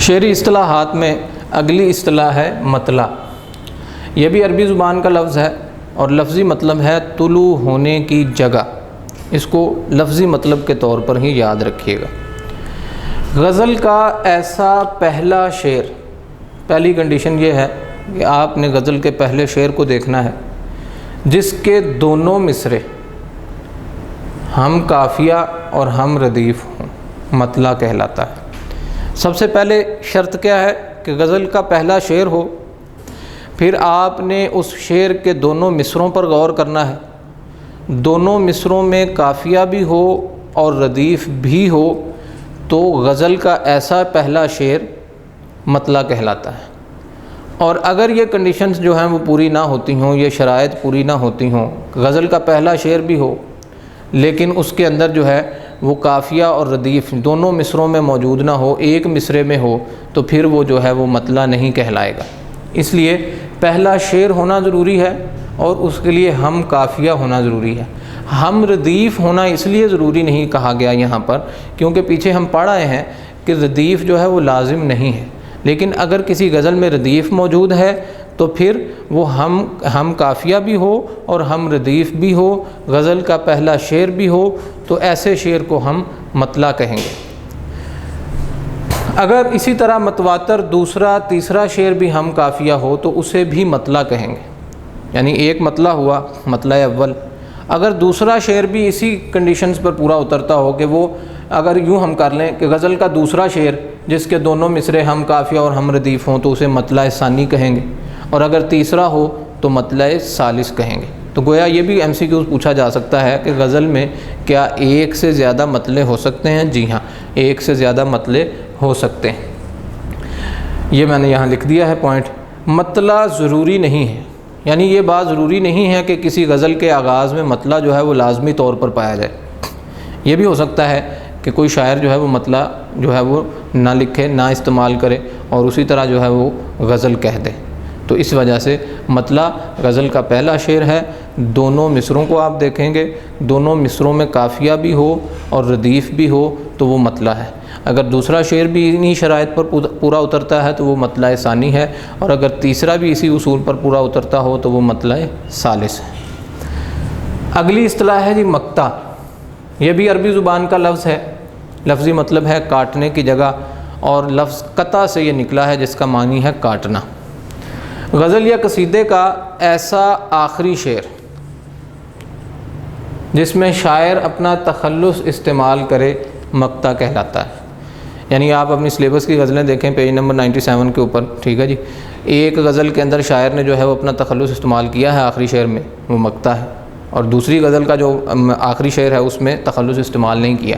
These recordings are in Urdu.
شعری اصطلاحات میں اگلی اصطلاح ہے مطلع۔ یہ بھی عربی زبان کا لفظ ہے اور لفظی مطلب ہے طلوع ہونے کی جگہ۔ اس کو لفظی مطلب کے طور پر ہی یاد رکھیے گا۔ غزل کا ایسا پہلا شعر، پہلی کنڈیشن یہ ہے کہ آپ نے غزل کے پہلے شعر کو دیکھنا ہے جس کے دونوں مصرے ہم قافیہ اور ہم ردیف ہوں، مطلع کہلاتا ہے۔ سب سے پہلے شرط کیا ہے کہ غزل کا پہلا شعر ہو، پھر آپ نے اس شعر کے دونوں مصروں پر غور کرنا ہے، دونوں مصروں میں قافیہ بھی ہو اور ردیف بھی ہو تو غزل کا ایسا پہلا شعر مطلع کہلاتا ہے۔ اور اگر یہ کنڈیشنز جو ہیں وہ پوری نہ ہوتی ہوں، یہ شرائط پوری نہ ہوتی ہوں، غزل کا پہلا شعر بھی ہو لیکن اس کے اندر جو ہے وہ قافیہ اور ردیف دونوں مصروں میں موجود نہ ہو، ایک مصرے میں ہو، تو پھر وہ جو ہے وہ مطلع نہیں کہلائے گا۔ اس لیے پہلا شعر ہونا ضروری ہے اور اس کے لیے ہم قافیہ ہونا ضروری ہے۔ ہم ردیف ہونا اس لیے ضروری نہیں کہا گیا یہاں پر کیونکہ پیچھے ہم پڑھ آئے ہیں کہ ردیف جو ہے وہ لازم نہیں ہے، لیکن اگر کسی غزل میں ردیف موجود ہے تو پھر وہ ہم قافیہ بھی ہو اور ہم ردیف بھی ہو، غزل کا پہلا شعر بھی ہو تو ایسے شعر کو ہم مطلع کہیں گے۔ اگر اسی طرح متواتر دوسرا تیسرا شعر بھی ہم قافیہ ہو تو اسے بھی مطلع کہیں گے، یعنی ایک مطلع ہوا مطلع اول۔ اگر دوسرا شعر بھی اسی کنڈیشنز پر پورا اترتا ہو کہ وہ اگر یوں ہم کر لیں کہ غزل کا دوسرا شعر جس کے دونوں مصرے ہم قافیہ اور ہم ردیف ہوں تو اسے مطلع ثانی کہیں گے، اور اگر تیسرا ہو تو مطلع ثالث کہیں گے۔ تو گویا یہ بھی MCQ پوچھا جا سکتا ہے کہ غزل میں کیا ایک سے زیادہ مطلع ہو سکتے ہیں؟ جی ہاں، ایک سے زیادہ مطلع ہو سکتے ہیں۔ یہ میں نے یہاں لکھ دیا ہے پوائنٹ۔ مطلع ضروری نہیں ہے، یعنی یہ بات ضروری نہیں ہے کہ کسی غزل کے آغاز میں مطلع جو ہے وہ لازمی طور پر پایا جائے۔ یہ بھی ہو سکتا ہے کہ کوئی شاعر جو ہے وہ مطلع جو ہے وہ نہ لکھے، نہ استعمال کرے اور اسی طرح جو ہے وہ غزل کہہ دے۔ تو اس وجہ سے مطلع غزل کا پہلا شعر ہے، دونوں مصروں کو آپ دیکھیں گے، دونوں مصروں میں قافیہ بھی ہو اور ردیف بھی ہو تو وہ مطلع ہے۔ اگر دوسرا شعر بھی انہی شرائط پر پورا اترتا ہے تو وہ مطلع ثانی ہے، اور اگر تیسرا بھی اسی اصول پر پورا اترتا ہو تو وہ مطلع ثالث ہے۔ اگلی اصطلاح ہے جی مقطع۔ یہ بھی عربی زبان کا لفظ ہے، لفظی مطلب ہے کاٹنے کی جگہ، اور لفظ قطع سے یہ نکلا ہے جس کا معنی ہے کاٹنا۔ غزل یا قصیدے کا ایسا آخری شعر جس میں شاعر اپنا تخلص استعمال کرے مقطع کہلاتا ہے۔ یعنی آپ اپنی سلیبس کی غزلیں دیکھیں پیج نمبر 97 کے اوپر، ٹھیک ہے جی، ایک غزل کے اندر شاعر نے جو ہے وہ اپنا تخلص استعمال کیا ہے آخری شعر میں، وہ مقطع ہے، اور دوسری غزل کا جو آخری شعر ہے اس میں تخلص استعمال نہیں کیا۔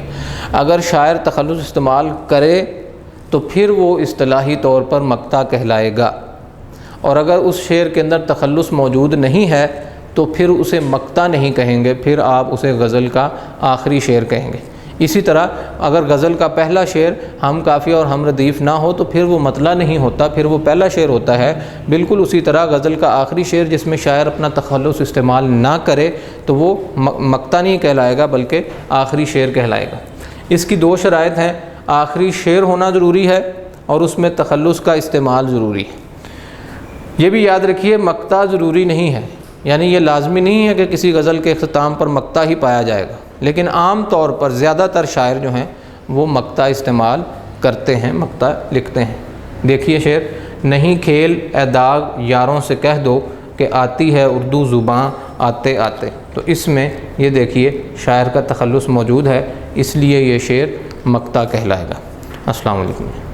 اگر شاعر تخلص استعمال کرے تو پھر وہ اصطلاحی طور پر مقطع کہلائے گا، اور اگر اس شعر کے اندر تخلص موجود نہیں ہے تو پھر اسے مقطع نہیں کہیں گے، پھر آپ اسے غزل کا آخری شعر کہیں گے۔ اسی طرح اگر غزل کا پہلا شعر ہم قافیہ اور ہم ردیف نہ ہو تو پھر وہ مطلع نہیں ہوتا، پھر وہ پہلا شعر ہوتا ہے۔ بالکل اسی طرح غزل کا آخری شعر جس میں شاعر اپنا تخلص استعمال نہ کرے تو وہ مقطع نہیں کہلائے گا بلکہ آخری شعر کہلائے گا۔ اس کی دو شرائط ہیں، آخری شعر ہونا ضروری ہے اور اس میں تخلص کا استعمال ضروری ہے۔ یہ بھی یاد رکھیے مقطع ضروری نہیں ہے، یعنی یہ لازمی نہیں ہے کہ کسی غزل کے اختتام پر مقطع ہی پایا جائے گا، لیکن عام طور پر زیادہ تر شاعر جو ہیں وہ مقطع استعمال کرتے ہیں، مقطع لکھتے ہیں۔ دیکھیے شعر، نہیں کھیل اے داغ یاروں سے کہہ دو کہ آتی ہے اردو زباں آتے آتے۔ تو اس میں یہ دیکھیے شاعر کا تخلص موجود ہے، اس لیے یہ شعر مقطع کہلائے گا۔ السلام علیکم۔